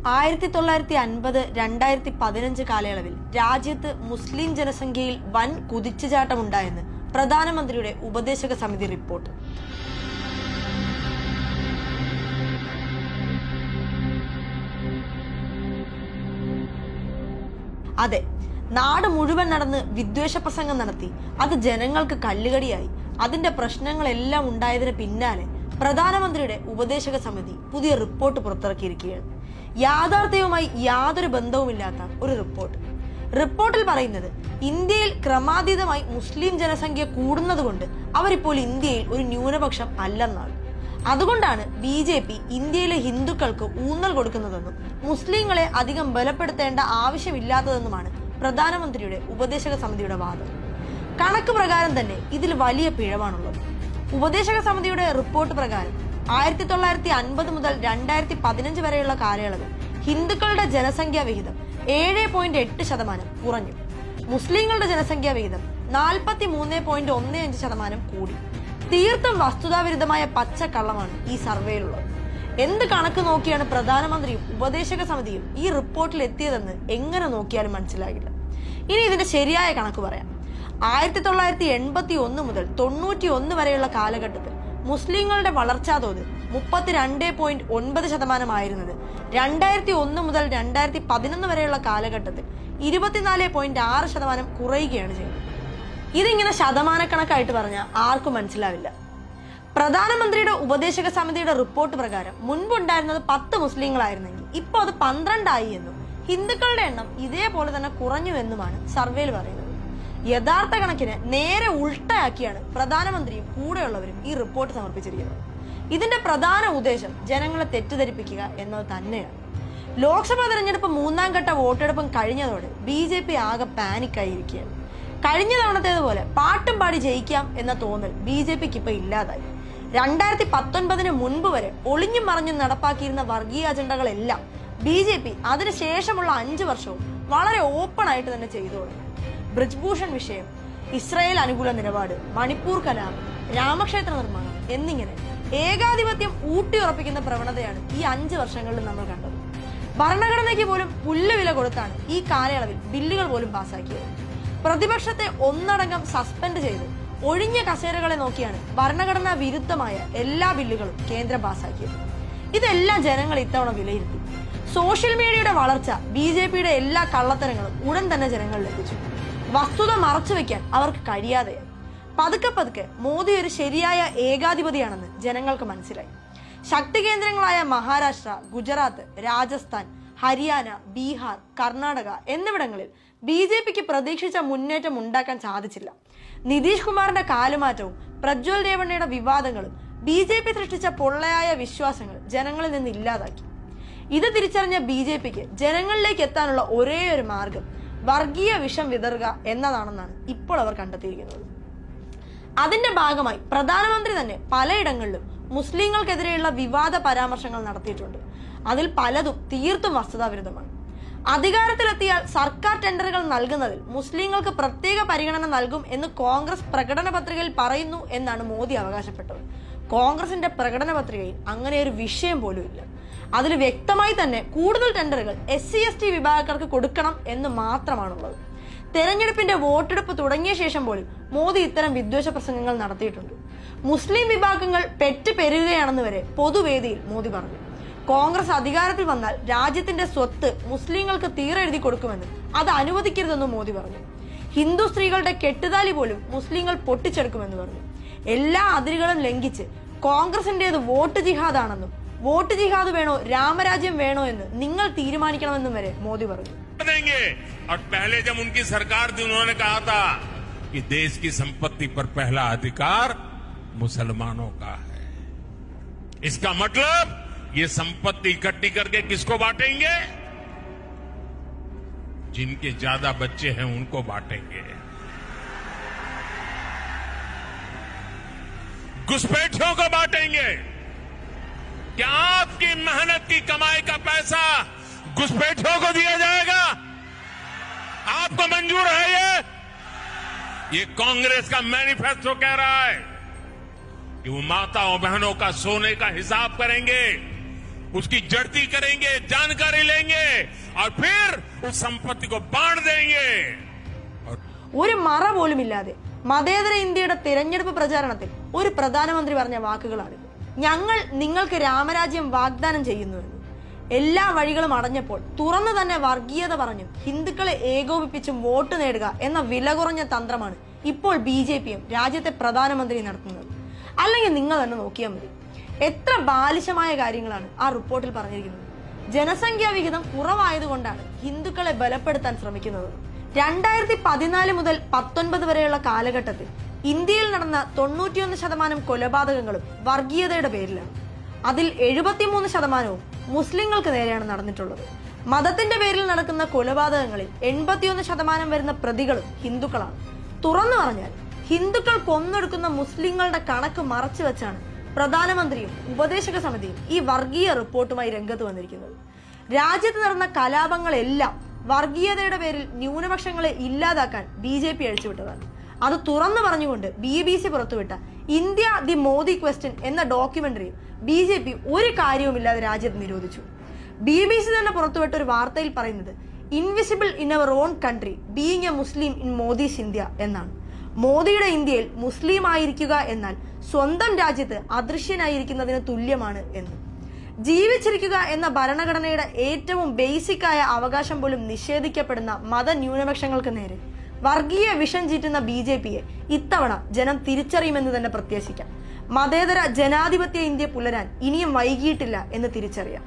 1950-2015 കാലയളവിൽ രാജ്യത്ത് മുസ്ലിം ജനസംഖ്യയിൽ വൻ കുതിച്ചുചാട്ടമുണ്ടായെന്ന് പ്രധാനമന്ത്രിയുടെ ഉപദേശക സമിതി റിപ്പോർട്ട്. അതെ, നാട് മുഴുവൻ നടന്ന് വിദ്വേഷ പ്രസംഗം നടത്തി അത് ജനങ്ങൾക്ക് കല്ലുകടിയായി. അതിന്റെ പ്രശ്നങ്ങളെല്ലാം ഉണ്ടായതിന് പിന്നാലെ പ്രധാനമന്ത്രിയുടെ ഉപദേശക സമിതി പുതിയ റിപ്പോർട്ട് പുറത്തിറക്കിയിരിക്കുകയാണ്. യാഥാർത്ഥ്യവുമായി യാതൊരു ബന്ധവുമില്ലാത്ത ഒരു റിപ്പോർട്ട്. റിപ്പോർട്ടിൽ പറയുന്നത് ഇന്ത്യയിൽ ക്രമാതീതമായി മുസ്ലിം ജനസംഖ്യ കൂടുന്നതുകൊണ്ട് അവരിപ്പോൾ ഇന്ത്യയിൽ ഒരു ന്യൂനപക്ഷം അല്ലെന്നാണ്. അതുകൊണ്ടാണ് BJP ഇന്ത്യയിലെ ഹിന്ദുക്കൾക്ക് ഊന്നൽ കൊടുക്കുന്നതെന്നും മുസ്ലിങ്ങളെ അധികം ബലപ്പെടുത്തേണ്ട ആവശ്യമില്ലാത്തതെന്നുമാണ് പ്രധാനമന്ത്രിയുടെ ഉപദേശക സമിതിയുടെ വാദം. കണക്ക് പ്രകാരം തന്നെ ഇതിൽ വലിയ പിഴവാണുള്ളത്. ഉപദേശക സമിതിയുടെ റിപ്പോർട്ട് പ്രകാരം 1950 മുതൽ 2015 വരെയുള്ള കാലയളവിൽ ഹിന്ദുക്കളുടെ ജനസംഖ്യാ വിഹിതം 7.8% കുറഞ്ഞു. മുസ്ലിങ്ങളുടെ ജനസംഖ്യാ വിഹിതം 43.15% കൂടി. തീർത്തും വസ്തുതാവിരുദ്ധമായ പച്ചക്കള്ളമാണ് ഈ സർവേയിലുള്ളത്. എന്ത് കണക്ക് നോക്കിയാണ് പ്രധാനമന്ത്രിയും ഉപദേശക സമിതിയും ഈ റിപ്പോർട്ടിൽ എത്തിയതെന്ന് എങ്ങനെ നോക്കിയാലും മനസ്സിലാകില്ല. ഇനി ഇതിന്റെ ശരിയായ കണക്ക് പറയാം. 1981 മുതൽ 91 വരെയുള്ള കാലഘട്ടത്തിൽ മുസ്ലിങ്ങളുടെ വളർച്ചാ തോത് 32.9% ആയിരുന്നത് 2001 മുതൽ 2011 വരെയുള്ള കാലഘട്ടത്തിൽ 24.6% കുറയുകയാണ് ചെയ്യുന്നത്. ഇതിങ്ങനെ ശതമാനക്കണക്കായിട്ട് പറഞ്ഞാൽ ആർക്കും മനസ്സിലാവില്ല. പ്രധാനമന്ത്രിയുടെ ഉപദേശക സമിതിയുടെ റിപ്പോർട്ട് പ്രകാരം മുൻപുണ്ടായിരുന്നത് 10 മുസ്ലിങ്ങളായിരുന്നെങ്കിൽ ഇപ്പോൾ അത് 12 ആയി എന്നും ഹിന്ദുക്കളുടെ എണ്ണം ഇതേപോലെ തന്നെ കുറഞ്ഞുവെന്നുമാണ് സർവേയിൽ പറയുന്നത്. യഥാർത്ഥ കണക്കിന് നേരെ ഉൾട്ടയാക്കിയാണ് പ്രധാനമന്ത്രിയും കൂടെയുള്ളവരും ഈ റിപ്പോർട്ട് സമർപ്പിച്ചിരിക്കുന്നത്. ഇതിന്റെ പ്രധാന ഉദ്ദേശം ജനങ്ങളെ തെറ്റിദ്ധരിപ്പിക്കുക എന്നത് തന്നെയാണ്. ലോക്സഭാ തെരഞ്ഞെടുപ്പ് 3ാം ഘട്ട വോട്ടെടുപ്പും കഴിഞ്ഞതോടെ BJP ആകെ പാനിക്കായിരിക്കുകയാണ്. കഴിഞ്ഞ തവണത്തേതുപോലെ പാട്ടും പാടി ജയിക്കാം എന്ന തോന്നൽ BJPക്ക് ഇപ്പൊ ഇല്ലാതായി. 2019 മുൻപ് വരെ ഒളിഞ്ഞും മറിഞ്ഞും നടപ്പാക്കിയിരുന്ന വർഗീയ അജണ്ടകളെല്ലാം BJP അതിനുശേഷമുള്ള 5 വർഷവും വളരെ ഓപ്പൺ ആയിട്ട് തന്നെ ചെയ്തു തുടങ്ങി. ബ്രിജ്ഭൂഷൺ വിഷയം, ഇസ്രായേൽ അനുകൂല നിലപാട്, മണിപ്പൂർ കലാപം, രാമക്ഷേത്ര നിർമ്മാണം എന്നിങ്ങനെ ഏകാധിപത്യം ഊട്ടിയുറപ്പിക്കുന്ന പ്രവണതയാണ് ഈ 5 വർഷങ്ങളിൽ നമ്മൾ കണ്ടത്. ഭരണഘടനയ്ക്ക് പോലും പുല്ലുവില കൊടുത്താണ് ഈ കാലയളവിൽ ബില്ലുകൾ പോലും പാസാക്കിയത്. പ്രതിപക്ഷത്തെ ഒന്നടങ്കം സസ്പെൻഡ് ചെയ്ത് ഒഴിഞ്ഞ കസേരകളെ നോക്കിയാണ് ഭരണഘടനാ വിരുദ്ധമായ എല്ലാ ബില്ലുകളും കേന്ദ്രം പാസാക്കിയത്. ഇതെല്ലാം ജനങ്ങൾ ഇത്തവണ വിലയിരുത്തി. സോഷ്യൽ മീഡിയയുടെ വളർച്ച BJPയുടെ എല്ലാ കള്ളത്തരങ്ങളും ഉടൻ തന്നെ ജനങ്ങളിൽ എത്തിച്ചു. വസ്തുത മറച്ചുവെക്കാൻ അവർക്ക് കഴിയാതെയായി. പതുക്കെ പതുക്കെ മോദി ഒരു ശരിയായ ഏകാധിപതിയാണെന്ന് ജനങ്ങൾക്ക് മനസ്സിലായി. ശക്തി കേന്ദ്രങ്ങളായ മഹാരാഷ്ട്ര, ഗുജറാത്ത്, രാജസ്ഥാൻ, ഹരിയാന, ബീഹാർ, കർണാടക എന്നിവിടങ്ങളിൽ BJPക്ക് പ്രതീക്ഷിച്ച മുന്നേറ്റം ഉണ്ടാക്കാൻ സാധിച്ചില്ല. നിതീഷ് കുമാറിന്റെ കാലുമാറ്റവും പ്രജ്വൽ രേവണ്ണയുടെ വിവാദങ്ങളും BJP സൃഷ്ടിച്ച പൊള്ളയായ വിശ്വാസങ്ങൾ ജനങ്ങളിൽ നിന്ന് ഇല്ലാതാക്കി. ഇത് തിരിച്ചറിഞ്ഞ BJPക്ക് ജനങ്ങളിലേക്ക് എത്താനുള്ള ഒരേ ഒരു മാർഗം വർഗീയ വിഷം വിതറുക എന്നതാണെന്നാണ് ഇപ്പോൾ അവർ കണ്ടെത്തിയിരിക്കുന്നത്. അതിന്റെ ഭാഗമായി പ്രധാനമന്ത്രി തന്നെ പലയിടങ്ങളിലും മുസ്ലിങ്ങൾക്കെതിരെയുള്ള വിവാദ പരാമർശങ്ങൾ നടത്തിയിട്ടുണ്ട്. അതിൽ പലതും തീർത്തും വസ്തുതാവിരുദ്ധമാണ്. അധികാരത്തിലെത്തിയാൽ സർക്കാർ ടെൻഡറുകൾ നൽകുന്നതിൽ മുസ്ലിങ്ങൾക്ക് പ്രത്യേക പരിഗണന നൽകും എന്ന് കോൺഗ്രസ് പ്രകടന പത്രികയിൽ പറയുന്നു എന്നാണ് മോദി അവകാശപ്പെട്ടത്. കോൺഗ്രസിന്റെ പ്രകടന പത്രികയിൽ അങ്ങനെ ഒരു വിഷയം പോലും ഇല്ല. അതിൽ വ്യക്തമായി തന്നെ കൂടുതൽ ടെൻഡറുകൾ SC/ST വിഭാഗക്കാർക്ക് കൊടുക്കണം എന്ന് മാത്രമാണുള്ളത്. തെരഞ്ഞെടുപ്പിന്റെ വോട്ടെടുപ്പ് തുടങ്ങിയ ശേഷം പോലും മോദി ഇത്തരം വിദ്വേഷ പ്രസംഗങ്ങൾ നടത്തിയിട്ടുണ്ട്. മുസ്ലിം വിഭാഗങ്ങൾ പെറ്റ് പെരുകുകയാണെന്ന് വരെ പൊതുവേദിയിൽ മോദി പറഞ്ഞു. കോൺഗ്രസ് അധികാരത്തിൽ വന്നാൽ രാജ്യത്തിന്റെ സ്വത്ത് മുസ്ലിങ്ങൾക്ക് തീരെഴുതി കൊടുക്കുമെന്ന് അത് അനുവദിക്കരുതെന്നും മോദി പറഞ്ഞു. ഹിന്ദു സ്ത്രീകളുടെ കെട്ടുതാലി പോലും മുസ്ലിങ്ങൾ പൊട്ടിച്ചെടുക്കുമെന്ന് പറഞ്ഞു. എല്ലാ അതിരുകളും ലംഘിച്ച് കോൺഗ്രസിന്റേത് വോട്ട് ജിഹാദാണെന്നും വോട്ട് ജിഹാദ് വേണോ രാമരാജ്യം വേണോ എന്ന് നിങ്ങൾ തീരുമാനിക്കണമെന്നും വരെ മോദി പറഞ്ഞു. और पहले जब उनकी सरकार थी उन्होंने कहा था कि देश की संपत्ति पर पहला अधिकार मुसलमानों का है. इसका मतलब ये संपत्ति इकट्ठी करके किसको बांटेंगे? जिनके ज्यादा बच्चे हैं उनको बांटेंगे. घुसपैठियों को बांटेंगे. क्या आपकी मेहनत की कमाई का पैसा घुसपैठियों को दिया जाएगा? आपको मंजूर है? ये कांग्रेस का मैनिफेस्टो कह रहा है कि वो माताओं बहनों का सोने का हिसाब करेंगे. उसकी जड़ती करेंगे, जानकारी लेंगे और फिर उस संपत्ति को बांट देंगे। ഒരു മറ പോലുമില്ലാതെ മതേതര ഇന്ത്യയുടെ തിരഞ്ഞെടുപ്പ് പ്രചാരണത്തിൽ ഒരു പ്രധാനമന്ത്രി പറഞ്ഞ വാക്കുകളാണ്, ഞങ്ങൾ നിങ്ങൾക്ക് രാമരാജ്യം വാഗ്ദാനം ചെയ്യുന്നുവെന്ന്. എല്ലാ വഴികളും അടഞ്ഞപ്പോൾ തുറന്നു തന്നെ വർഗീയത പറഞ്ഞും ഹിന്ദുക്കളെ ഏകോപിപ്പിച്ചും വോട്ട് നേടുക എന്ന വില കുറഞ്ഞ തന്ത്രമാണ് ഇപ്പോൾ BJPയും രാജ്യത്തെ പ്രധാനമന്ത്രി നടത്തുന്നത്. അല്ലെങ്കിൽ നിങ്ങൾ തന്നെ നോക്കിയാൽ മതി, എത്ര ബാലിശമായ കാര്യങ്ങളാണ് ആ റിപ്പോർട്ടിൽ പറഞ്ഞിരിക്കുന്നത്. ജനസംഖ്യാ വിഹിതം കുറവായതുകൊണ്ടാണ് ഹിന്ദുക്കളെ ബലപ്പെടുത്താൻ ശ്രമിക്കുന്നത്. 2014 മുതൽ 19 വരെയുള്ള കാലഘട്ടത്തിൽ ഇന്ത്യയിൽ നടന്ന 91% കൊലപാതകങ്ങളും വർഗീയതയുടെ പേരിലാണ്. അതിൽ 73% മുസ്ലിങ്ങൾക്ക് നേരെയാണ് നടന്നിട്ടുള്ളത്. മതത്തിന്റെ പേരിൽ നടക്കുന്ന കൊലപാതകങ്ങളിൽ 81% വരുന്ന പ്രതികളും ഹിന്ദുക്കളാണ്. തുറന്നു പറഞ്ഞാൽ ഹിന്ദുക്കൾ കൊന്നൊടുക്കുന്ന മുസ്ലിങ്ങളുടെ കണക്ക് മറച്ചു വെച്ചാണ് പ്രധാനമന്ത്രിയും ഉപദേശക സമിതിയും ഈ വർഗീയ റിപ്പോർട്ടുമായി രംഗത്ത് വന്നിരിക്കുന്നത്. രാജ്യത്ത് നടന്ന കലാപങ്ങളെല്ലാം വർഗീയതയുടെ പേരിൽ ന്യൂനപക്ഷങ്ങളെ ഇല്ലാതാക്കാൻ BJP അഴിച്ചുവിട്ടതാണ്. അത് തുറന്നു പറഞ്ഞുകൊണ്ട് BBC പുറത്തുവിട്ട ഇന്ത്യ ദി മോദി ക്വസ്റ്റ്യൻ എന്ന ഡോക്യുമെന്ററിയും BJP ഒരു കാര്യവുമില്ലാതെ രാജ്യത്ത് നിരോധിച്ചു. BBC തന്നെ പുറത്തുവിട്ട ഒരു വാർത്തയിൽ പറയുന്നത് invisible in our own country being a Muslim in Modi's India എന്നാണ്. മോദിയുടെ ഇന്ത്യയിൽ മുസ്ലിം ആയിരിക്കുക എന്നാൽ സ്വന്തം രാജ്യത്ത് അദൃശ്യനായിരിക്കുന്നതിന് തുല്യമാണ് എന്ന്. ജീവിച്ചിരിക്കുക എന്ന ഭരണഘടനയുടെ ഏറ്റവും ബേസിക് ആയ അവകാശം പോലും നിഷേധിക്കപ്പെടുന്ന മതന്യൂനപക്ഷങ്ങൾക്ക് നേരെ വർഗീയ വിഷം ചീറ്റുന്ന BJPയെ ഇത്തവണ ജനം തിരിച്ചറിയുമെന്ന് തന്നെ പ്രത്യാശിക്കാം. മതേതര ജനാധിപത്യ ഇന്ത്യ പുലരാൻ ഇനിയും വൈകിയിട്ടില്ല എന്ന് തിരിച്ചറിയാം.